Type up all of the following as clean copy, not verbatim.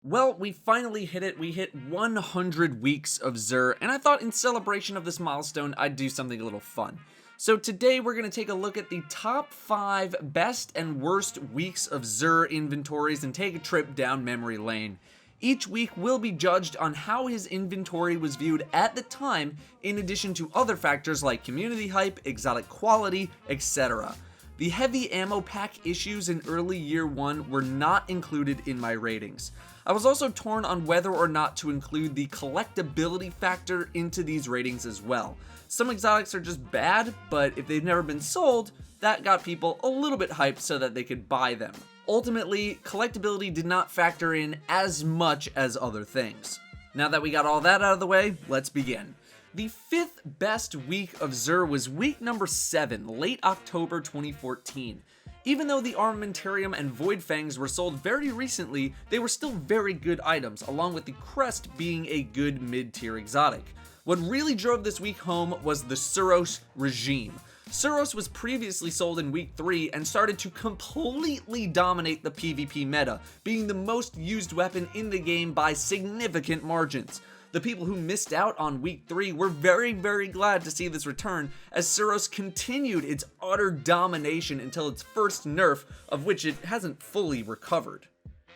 Well, we finally hit it. We hit 100 weeks of Xur, and I thought in celebration of this milestone, I'd do something a little fun. So today we're going to take a look at the top 5 best and worst weeks of Xur inventories and take a trip down memory lane. Each week will be judged on how his inventory was viewed at the time, in addition to other factors like community hype, exotic quality, etc. The heavy ammo pack issues in early year 1 were not included in my ratings. I was also torn on whether or not to include the collectability factor into these ratings as well. Some exotics are just bad, but if they've never been sold, that got people a little bit hyped so that they could buy them. Ultimately, collectability did not factor in as much as other things. Now that we got all that out of the way, let's begin. The 5th best week of Xur was week number 7, late October 2014. Even though the Armamentarium and Void Fangs were sold very recently, they were still very good items, along with the Crest being a good mid-tier exotic. What really drove this week home was the Suros regime. Suros was previously sold in week 3 and started to completely dominate the PvP meta, being the most used weapon in the game by significant margins. The people who missed out on week 3 were very glad to see this return, as Suros continued its utter domination until its first nerf, of which it hasn't fully recovered.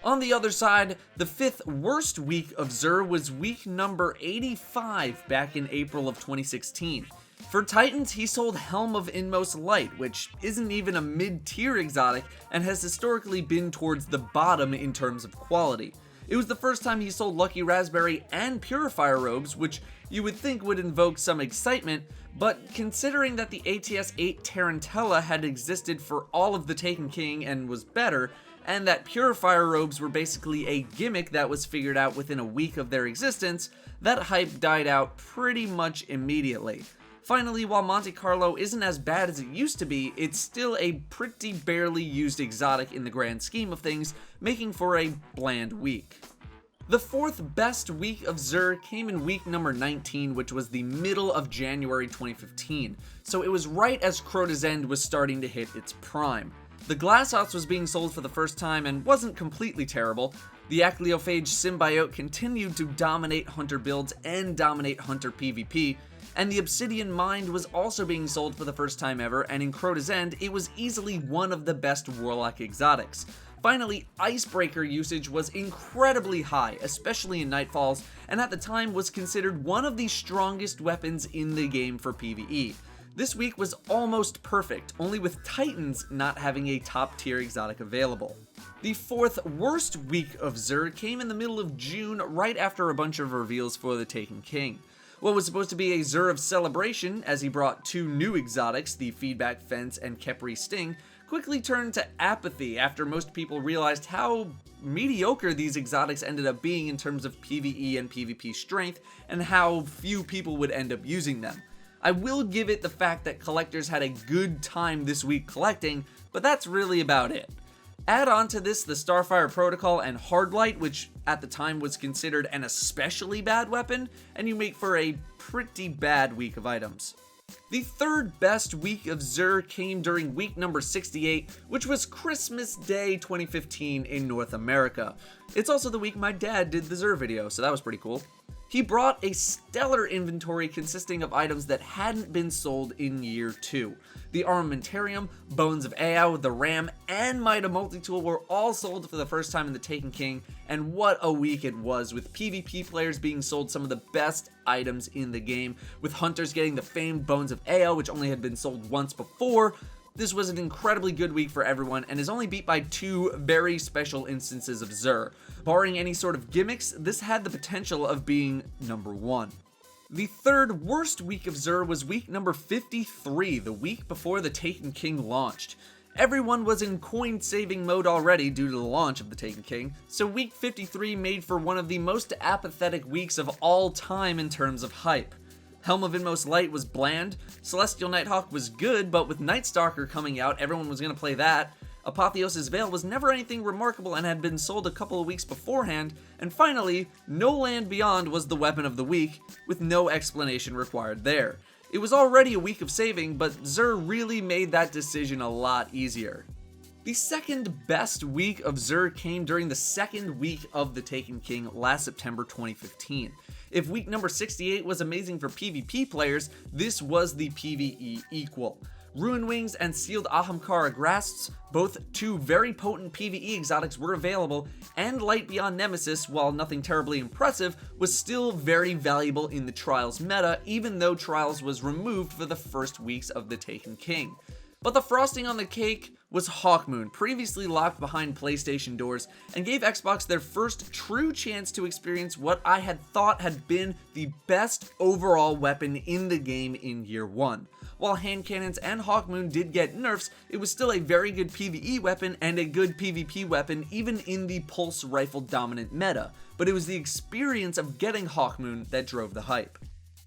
On the other side, the 5th worst week of Xur was week number 85 back in April of 2016. For Titans, he sold Helm of Inmost Light, which isn't even a mid-tier exotic and has historically been towards the bottom in terms of quality. It was the first time he sold Lucky Raspberry and Purifier Robes, which you would think would invoke some excitement, but considering that the ATS-8 Tarantella had existed for all of the Taken King and was better, and that Purifier Robes were basically a gimmick that was figured out within a week of their existence, that hype died out pretty much immediately. Finally, while Monte Carlo isn't as bad as it used to be, it's still a pretty barely used exotic in the grand scheme of things, making for a bland week. The 4th best week of Xur came in week number 19, which was the middle of January 2015, so it was right as Crota's End was starting to hit its prime. The Glassots was being sold for the first time and wasn't completely terrible. The Acleophage Symbiote continued to dominate Hunter builds and dominate Hunter PvP, and the Obsidian Mind was also being sold for the first time ever, and in Crota's End, it was easily one of the best Warlock exotics. Finally, Icebreaker usage was incredibly high, especially in Nightfalls, and at the time was considered one of the strongest weapons in the game for PvE. This week was almost perfect, only with Titans not having a top tier exotic available. The 4th worst week of Xur came in the middle of June, right after a bunch of reveals for the Taken King. What was supposed to be a Xur of celebration, as he brought 2 new exotics, the Feedback Fence and Khepri Sting, quickly turned to apathy after most people realized how mediocre these exotics ended up being in terms of PvE and PvP strength, and how few people would end up using them. I will give it the fact that collectors had a good time this week collecting, but that's really about it. Add on to this the Starfire Protocol and Hardlight, which at the time was considered an especially bad weapon, and you make for a pretty bad week of items. The 3rd best week of Xur came during week number 68, which was Christmas Day 2015 in North America. It's also the week my dad did the Xur video, so that was pretty cool. He brought a stellar inventory consisting of items that hadn't been sold in year 2. The Armamentarium, Bones of Ao, the Ram, and Mida Multitool were all sold for the first time in the Taken King, and what a week it was, with PvP players being sold some of the best items in the game, with Hunters getting the famed Bones of Ao, which only had been sold once before. This was an incredibly good week for everyone, and is only beat by 2 very special instances of Xur. Barring any sort of gimmicks, this had the potential of being number 1. The 3rd worst week of Xur was week number 53, the week before the Taken King launched. Everyone was in coin saving mode already due to the launch of the Taken King, so week 53 made for one of the most apathetic weeks of all time in terms of hype. Helm of Inmost Light was bland, Celestial Nighthawk was good, but with Nightstalker coming out, everyone was going to play that. Apotheosis Veil was never anything remarkable and had been sold a couple of weeks beforehand, and finally, No Land Beyond was the weapon of the week, with no explanation required there. It was already a week of saving, but Xur really made that decision a lot easier. The second best week of Xur came during the second week of The Taken King last September 2015. If week number 68 was amazing for PvP players, this was the PvE equal. Ruin Wings and Sealed Ahamkara Grasps, both two very potent PvE exotics, were available, and Light Beyond Nemesis, while nothing terribly impressive, was still very valuable in the Trials meta, even though Trials was removed for the first weeks of The Taken King. But the frosting on the cake was Hawkmoon, previously locked behind PlayStation doors, and gave Xbox their first true chance to experience what I had thought had been the best overall weapon in the game in year one. While hand cannons and Hawkmoon did get nerfs, it was still a very good PvE weapon and a good PvP weapon even in the pulse rifle dominant meta, but it was the experience of getting Hawkmoon that drove the hype.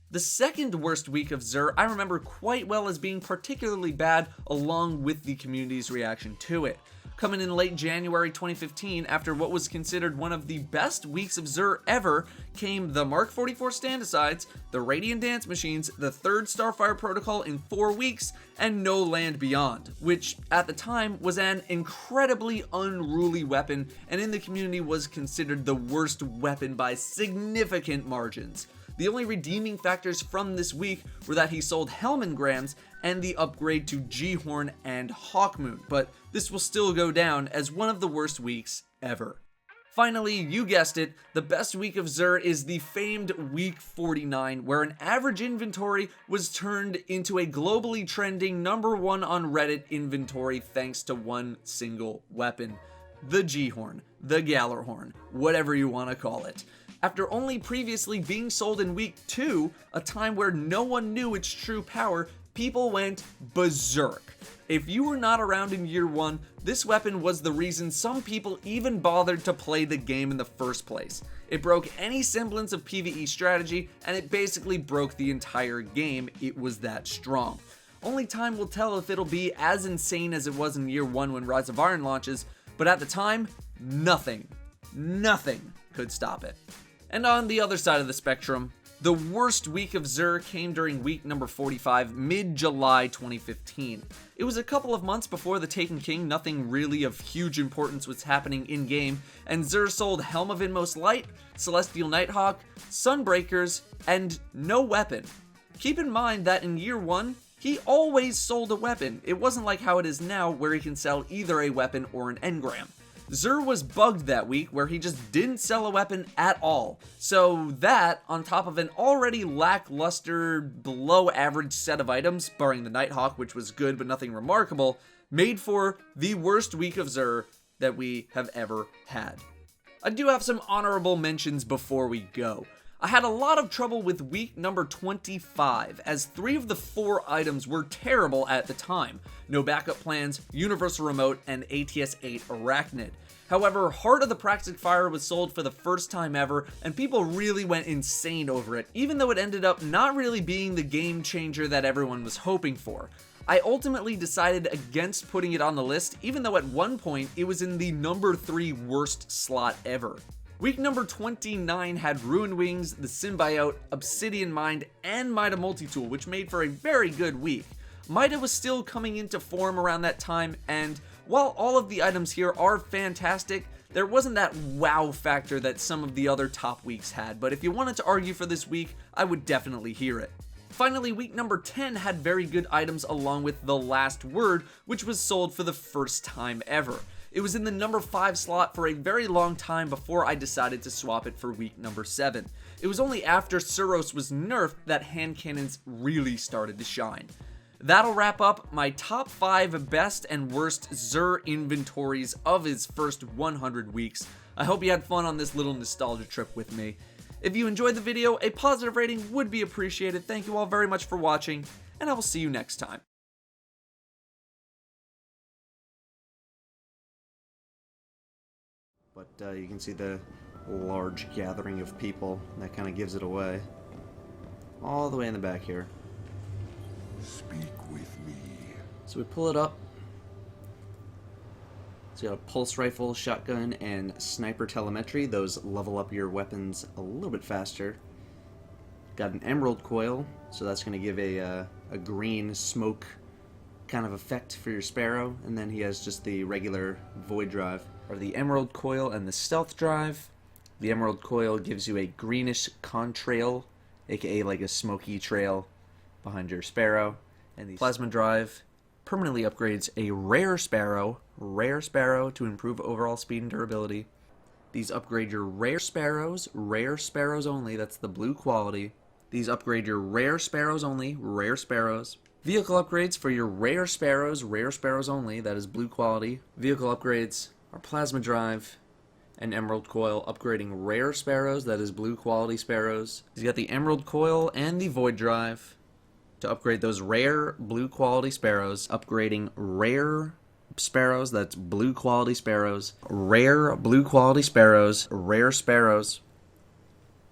The second worst week of Xur I remember quite well as being particularly bad along with the community's reaction to it. Coming in late January 2015, after what was considered one of the best weeks of Xur ever, came the Mark 44 stand-asides, the Radiant Dance Machines, the third Starfire Protocol in 4 weeks, and No Land Beyond, which at the time was an incredibly unruly weapon and in the community was considered the worst weapon by significant margins. The only redeeming factors from this week were that he sold Helmengrams and the upgrade to G-Horn and Hawkmoon, but this will still go down as one of the worst weeks ever. Finally, you guessed it, the best week of Xur is the famed week 49, where an average inventory was turned into a globally trending #1 on Reddit inventory thanks to one single weapon. The G-Horn, the Gallarhorn, whatever you want to call it. After only previously being sold in week 2, a time where no one knew its true power, people went berserk. If you were not around in year 1, this weapon was the reason some people even bothered to play the game in the first place. It broke any semblance of PvE strategy, and it basically broke the entire game. It was that strong. Only time will tell if it'll be as insane as it was in year 1 when Rise of Iron launches, but at the time, nothing could stop it. And on the other side of the spectrum, the worst week of Xur came during week number 45, mid-July 2015. It was a couple of months before The Taken King, nothing really of huge importance was happening in-game, and Xur sold Helm of Inmost Light, Celestial Nighthawk, Sunbreakers, and no weapon. Keep in mind that in year 1, he always sold a weapon. It wasn't like how it is now, where he can sell either a weapon or an engram. Xur was bugged that week where he just didn't sell a weapon at all. So that, on top of an already lackluster, below average set of items, barring the Nighthawk, which was good but nothing remarkable, made for the worst week of Xur that we have ever had. I do have some honorable mentions before we go. I had a lot of trouble with week number 25, as 3 of the 4 items were terrible at the time. No backup plans, Universal Remote, and ATS-8 Arachnid. However, Heart of the Praxic Fire was sold for the first time ever, and people really went insane over it, even though it ended up not really being the game changer that everyone was hoping for. I ultimately decided against putting it on the list, even though at one point it was in the number 3 worst slot ever. Week number 29 had Ruin Wings, the Symbiote, Obsidian Mind, and Mida Multitool, which made for a very good week. Mida was still coming into form around that time, and while all of the items here are fantastic, there wasn't that wow factor that some of the other top weeks had, but if you wanted to argue for this week, I would definitely hear it. Finally, week number 10 had very good items along with The Last Word, which was sold for the first time ever. It was in the number 5 slot for a very long time before I decided to swap it for week number 7. It was only after Suros was nerfed that hand cannons really started to shine. That'll wrap up my top 5 best and worst Xur inventories of his first 100 weeks. I hope you had fun on this little nostalgia trip with me. If you enjoyed the video, a positive rating would be appreciated. Thank you all very much for watching, and I will see you next time. But you can see the large gathering of people. That kind of gives it away. All the way in the back here. Speak with me. So we pull it up. So you got a pulse rifle, shotgun, and sniper telemetry. Those level up your weapons a little bit faster. Got an emerald coil, so that's going to give a green smoke kind of effect for your sparrow, and then he has just the regular void drive. Are the emerald coil and the stealth drive. The emerald coil gives you a greenish contrail, aka like a smoky trail behind your sparrow. And the plasma drive permanently upgrades a rare sparrow to improve overall speed and durability. These upgrade your rare sparrows only, that's the blue quality. These upgrade your rare sparrows only, rare sparrows. Vehicle upgrades for your rare sparrows only, that is blue quality. Vehicle upgrades are plasma drive and emerald coil, upgrading rare sparrows, that is blue quality sparrows. You got the emerald coil and the void drive to upgrade those rare blue quality sparrows, upgrading rare sparrows, that's blue quality sparrows, rare blue quality sparrows, rare sparrows,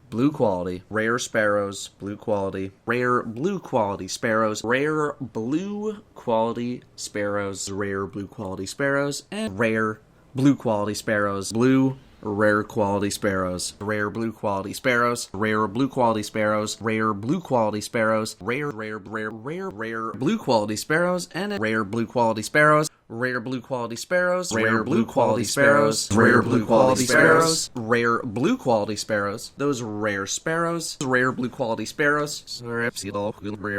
blue quality, rare sparrows, blue quality, rare blue quality sparrows, rare blue quality sparrows, rare blue quality sparrows, and rare blue quality sparrows, blue rare quality sparrows, rare blue quality sparrows, rare blue quality sparrows, rare blue quality sparrows, rare blue quality sparrows, and rare blue quality sparrows, rare blue quality sparrows, rare blue quality sparrows, rare blue quality sparrows, rare blue quality sparrows, those rare sparrows, rare blue quality sparrows,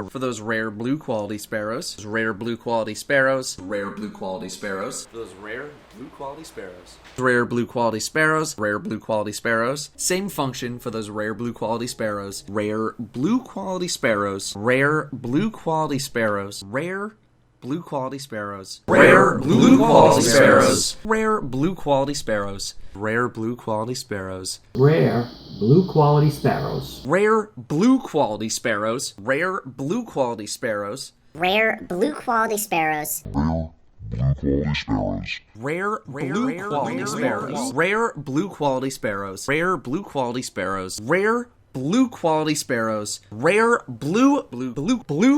for those rare blue quality sparrows, rare blue quality sparrows, rare blue quality sparrows, those rare blue quality sparrows, rare blue quality sparrows, rare blue quality sparrows, same function for those rare blue quality sparrows, rare blue quality sparrows, rare blue quality sparrows, rare blue quality sparrows, rare blue quality sparrows, rare blue quality sparrows, rare blue quality sparrows, Rare blue quality sparrows. rare blue quality sparrows, rare blue quality sparrows, Rare blue quality sparrows. rare blue quality sparrows, rare blue quality sparrows, rare blue quality sparrows, rare blue quality sparrows, rare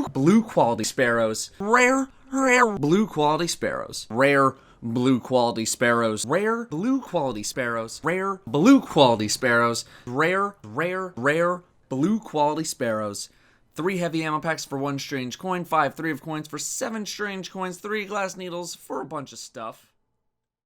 blue quality sparrows, rare blue quality sparrows, rare blue quality sparrows, rare blue quality sparrows, rare blue quality sparrows, rare blue quality sparrows. 3 heavy ammo packs for 1 strange coin, 5 3 of coins for 7 strange coins, 3 glass needles for a bunch of stuff.